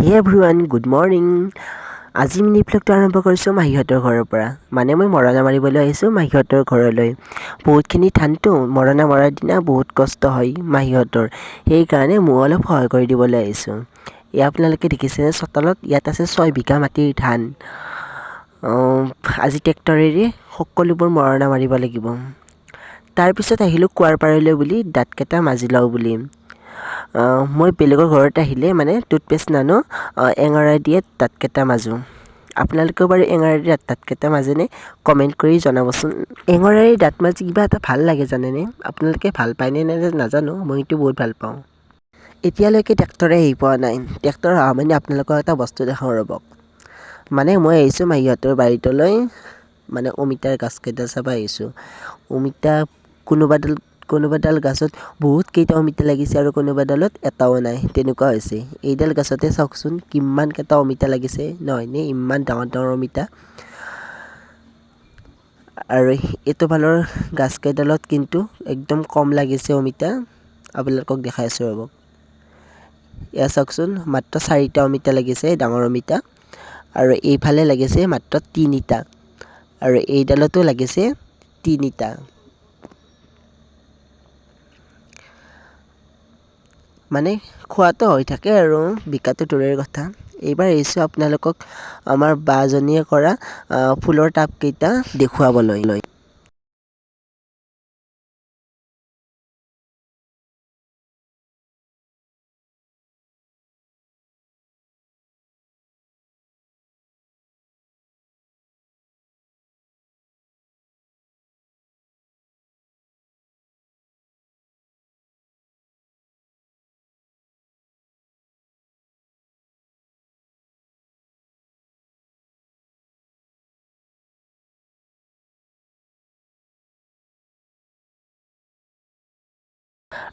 হে everyone, good morning. আজি mini ভ্লগটো আৰম্ভ কৰিছোঁ মাহীহঁতৰ ঘৰৰ পৰা। মানে মই মৰণা মাৰিবলৈ আহিছোঁ মাহীহঁতৰ ঘৰলৈ। বহুতখিনি ধানটো মৰণা মৰাৰ দিনা বহুত কষ্ট হয় মাহীহঁতৰ, সেইকাৰণে মই অলপ সহায় কৰি দিবলৈ আহিছোঁ। এয়া আপোনালোকে দেখিছেনে চোতালত, ইয়াত আছে 6 বিঘা মাটিৰ ধান। আজি ট্ৰেক্টৰেৰে সকলোবোৰ মৰণা মাৰিব লাগিব। তাৰপিছত আহিলোঁ কুঁৱাৰ পাৰলৈ বুলি দাঁতকেইটা মাজি লওঁ বুলি। মই বেলেগৰ ঘৰত আহিলে মানে টুথপেষ্ট নানো, এঙাৰাই দিয়ে দাঁতকেইটা মাজোঁ। আপোনালোকেও বাৰু এঙাৰাইৰে দাঁতকেইটা মাজেনে? কমেণ্ট কৰি জনাবচোন। এঙাৰাইৰে দাঁত মাজি কিবা এটা ভাল লাগে জানেনে? আপোনালোকে ভাল পায়নে নাজানো, মইতো বহুত ভাল পাওঁ। এতিয়ালৈকে ট্ৰেক্টৰে আহি পোৱা নাই। ট্ৰেক্টৰ অহা মানে আপোনালোকক এটা বস্তু দেখাওঁ ৰ'ব। মানে মই আহিছোঁ মাহীহঁতৰ বাৰীটোলৈ, মানে অমিতাৰ গছকেইটা চাব আহিছোঁ। অমিতা কোনোবাডাল গছত বহুত কেইটা অমিতা লাগিছে আৰু কোনোবা ডালত এটাও নাই, তেনেকুৱা হৈছে। এইডাল গছতে চাওকচোন কিমান কেইটা অমিতা লাগিছে, নহয়নে? ইমান ডাঙৰ ডাঙৰ অমিতা। আৰু এইটো ফালৰ গছকেইডালত কিন্তু একদম কম লাগিছে অমিতা। আপোনালোকক দেখাই আছোঁ ৰ'ব। এয়া চাওকচোন, মাত্ৰ 4টা অমিতা লাগিছে, ডাঙৰ অমিতা। আৰু এইফালে লাগিছে মাত্ৰ 3টা, আৰু এইডালতো লাগিছে 3টা। মানে খোৱাটো হৈ থাকে আৰু বিকাটো দূৰৰে কথা। এইবাৰ আহিছোঁ আপোনালোকক আমাৰ বাজনীয়ে কৰা ফুলৰ টাবকেইটা দেখুৱাবলৈ।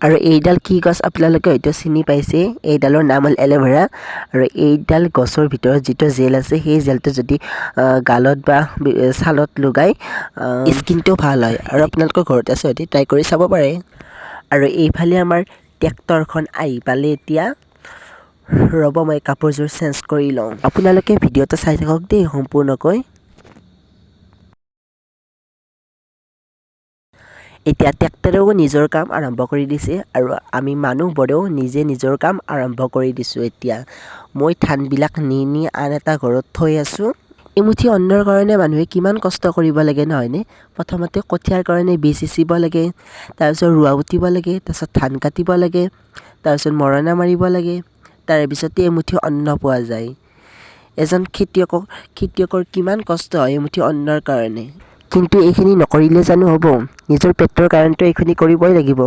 আৰু এইডাল কি গছ আপোনালোকে হয়তো চিনি পাইছে, এইডালৰ নাম হ'ল এল'ভেৰা। আৰু এইডাল গছৰ ভিতৰত যিটো জেল আছে, সেই জেলটো যদি গালত বা ছালত লগাই স্কিনটো ভাল হয়। আৰু আপোনালোকৰ ঘৰত আছে হয়তো ট্ৰাই কৰি চাব পাৰে। আৰু এইফালে আমাৰ ট্ৰেক্টৰখন আহি পালে এতিয়া। ৰ'ব, মই কাপোৰযোৰ চেঞ্জ কৰি লওঁ। আপোনালোকে ভিডিঅ'টো চাই থাকক দেই সম্পূৰ্ণকৈ। এতিয়া ট্ৰেক্টৰেও নিজৰ কাম আৰম্ভ কৰি দিছে, আৰু আমি মানুহবোৰেও নিজে নিজৰ কাম আৰম্ভ কৰি দিছোঁ। এতিয়া মই ধানবিলাক নি আন এটা ঘৰত থৈ আছোঁ। এমুঠি অন্নৰ কাৰণে মানুহে কিমান কষ্ট কৰিব লাগে, নহয়নে? প্ৰথমতে কঠীয়াৰ কাৰণে বীজ সিঁচিব লাগে, তাৰপিছত ৰোৱা উঠিব লাগে, তাৰপিছত ধান কাটিব লাগে, তাৰপিছত মৰণা মাৰিব লাগে, তাৰপিছতে এমুঠি অন্ন পোৱা যায়। এজন খেতিয়কৰ কিমান কষ্ট হয় এমুঠি অন্নৰ কাৰণে। কিন্তু এইখিনি নকৰিলে জানো হ'ব? নিজৰ পেটৰ কাৰণেতো এইখিনি কৰিবই লাগিব।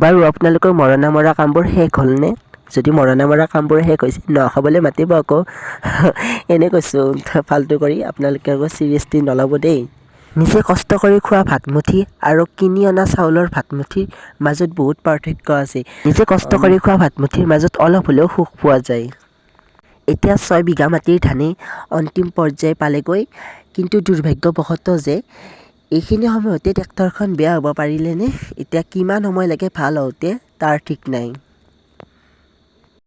বাৰু আপোনালোকৰ মৰণা মৰা কামবোৰ শেষ হ'লনে? যদি মৰণা মৰা কামবোৰ শেষ হৈছে, খাবলৈ মাতিব আকৌ। এনে কৈছোঁ ফাল্টু কৰি, আপোনালোকে আকৌ চিৰিয়াছলি নল'ব দেই। নিজে কষ্ট কৰি খোৱা ভাতমুঠি আৰু কিনি অনা চাউলৰ ভাতমুঠিৰ মাজত বহুত পাৰ্থক্য আছে। নিজে কষ্ট কৰি খোৱা ভাতমুঠিৰ মাজত অলপ হ'লেও সুখ পোৱা যায়। এতিয়া 6 বিঘা মাটিৰ ধানেই অন্তিম পৰ্যায় পালেগৈ, কিন্তু দুৰ্ভাগ্যবশতঃ যে এইখিনি সময়তে ট্ৰেক্টৰখন বেয়া হ'ব পাৰিলেনে? এতিয়া কিমান সময় লাগে ভাল হওঁতে তাৰ ঠিক নাই।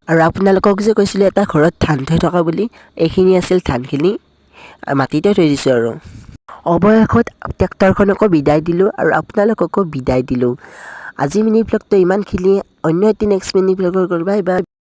আৰু আপোনালোকক যে কৈছিলোঁ এটা ঘৰত ধান থৈ থকা বুলি, এইখিনি আছিল ধানখিনি। মাটিতে থৈ দিছোঁ আৰু। অৱশেষত ট্ৰেক্টৰখনকো বিদায় দিলোঁ আৰু আপোনালোককো বিদায় দিলোঁ। আজি মিনি ভ্লগটো ইমানখিনি। অন্য এটি নেক্সট মিনি ভ্লগৰ কৰিবা।